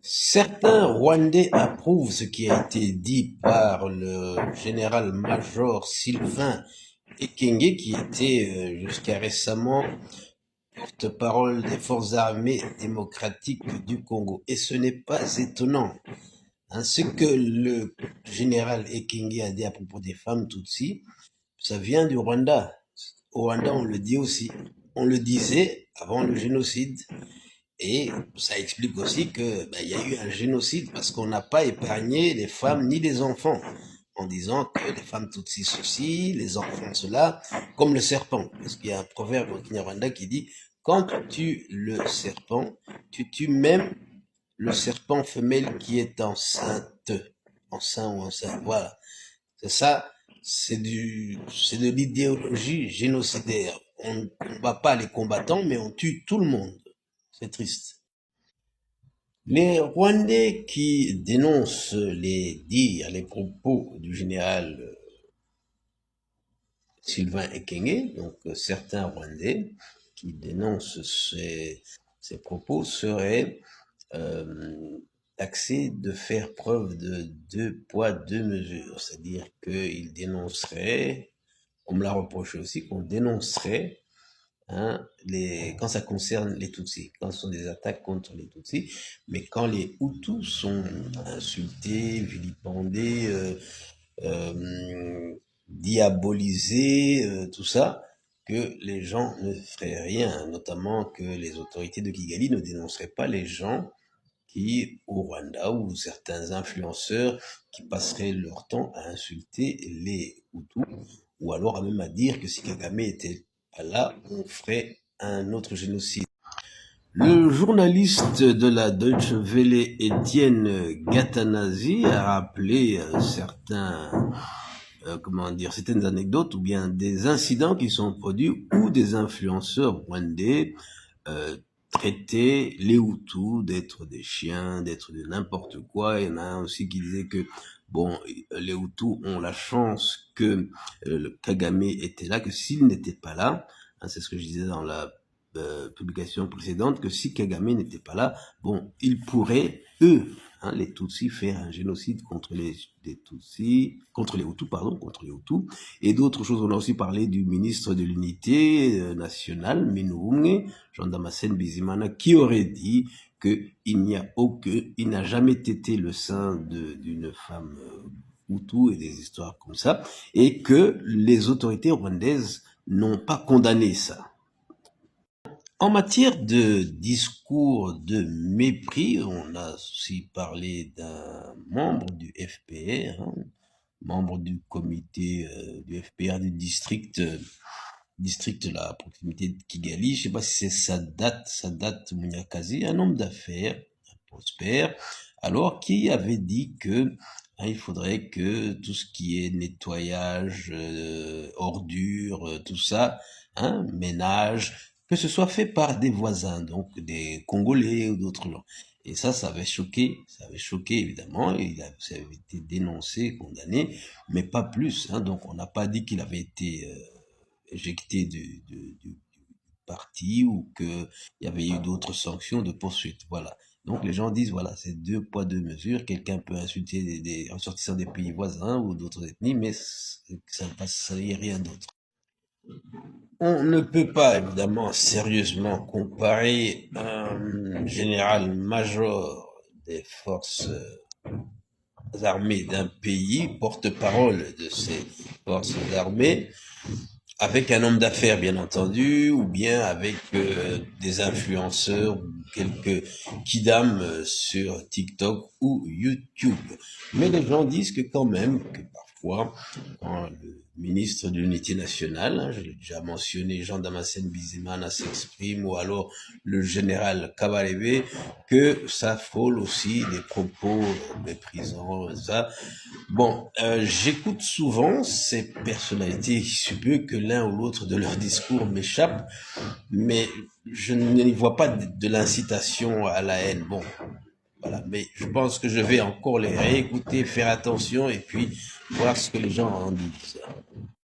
Certains Rwandais approuvent ce qui a été dit par le général-major Sylvain Ekenge, qui était jusqu'à récemment porte-parole des forces armées démocratiques du Congo. Et ce n'est pas étonnant. Ce que le général Ekenge a dit à propos des femmes Tutsi, ça vient du Rwanda. Au Rwanda, on le dit aussi. On le disait avant le génocide. Et ça explique aussi que il y a eu un génocide parce qu'on n'a pas épargné les femmes ni les enfants en disant que les femmes Tutsis ceci, les enfants cela, comme le serpent. Parce qu'il y a un proverbe au Kinyarwanda qui dit quand tu tues le serpent, tu tues même le serpent femelle qui est enceinte, enceint ou enceinte. Voilà, c'est ça. C'est de l'idéologie génocidaire. On ne combat pas les combattants, mais on tue tout le monde. C'est triste. Les Rwandais qui dénoncent les dires, les propos du général Sylvain Ekenge, donc certains Rwandais qui dénoncent ces propos seraient taxés de faire preuve de deux poids, deux mesures. C'est-à-dire qu'ils dénonceraient, on me l'a reproché aussi, qu'on dénoncerait quand ça concerne les Tutsis, quand ce sont des attaques contre les Tutsis, mais quand les Hutus sont insultés, vilipendés, diabolisés, tout ça, que les gens ne feraient rien, notamment que les autorités de Kigali ne dénonceraient pas les gens qui, au Rwanda, ou certains influenceurs qui passeraient leur temps à insulter les Hutus, ou alors même à dire que si Kagame était pas là, on ferait un autre génocide. Le journaliste de la Deutsche Welle, Étienne Gatanazi, a rappelé certaines anecdotes ou bien des incidents qui sont produits où des influenceurs rwandais traitaient les Hutus d'être des chiens, d'être de n'importe quoi. Il y en a un aussi qui disait que les Hutus ont la chance que le Kagame était là, que s'il n'était pas là, c'est ce que je disais dans la publication précédente, que si Kagame n'était pas là, ils pourraient, eux, les Tutsis, faire un génocide contre les Tutsis, contre les Hutus, contre les Hutus, et d'autres choses. On a aussi parlé du ministre de l'Unité nationale, Minuumwe, Jean Damascène Bizimana, qui aurait dit il n'a jamais été le sein d'une femme Hutu et des histoires comme ça, et que les autorités rwandaises n'ont pas condamné ça. En matière de discours de mépris, on a aussi parlé d'un membre du FPR, membre du comité du FPR du district de la proximité de Kigali. Je ne sais pas si c'est Sadat Munyakazi, un homme d'affaires, prospère, alors qui avait dit que il faudrait que tout ce qui est nettoyage, ordures, tout ça, ménage, que ce soit fait par des voisins, donc des Congolais ou d'autres gens. Et ça avait choqué évidemment, ça avait été dénoncé, condamné, mais pas plus. Donc on n'a pas dit qu'il avait été éjecté du parti ou qu'il y avait eu d'autres sanctions de poursuite. Voilà. Donc les gens disent, voilà, c'est deux poids, deux mesures. Quelqu'un peut insulter des ressortissants des pays voisins ou d'autres ethnies, mais ça ne passe rien d'autre. On ne peut pas, évidemment, sérieusement comparer un général-major des forces armées d'un pays, porte-parole de ces forces armées, avec un homme d'affaires, bien entendu, ou bien avec des influenceurs ou quelques kidams sur TikTok ou YouTube. Mais les gens disent que quand même, que parfois, quand le ministre de l'Unité nationale, je l'ai déjà mentionné, Jean Damascène Bizimana s'exprime, ou alors le général Kabarebe, que ça frôle aussi des propos méprisants, ça. J'écoute souvent ces personnalités, il se peut que l'un ou l'autre de leurs discours m'échappe, mais je n'y vois pas de l'incitation à la haine. Voilà, mais je pense que je vais encore les réécouter, faire attention et puis voir ce que les gens en disent.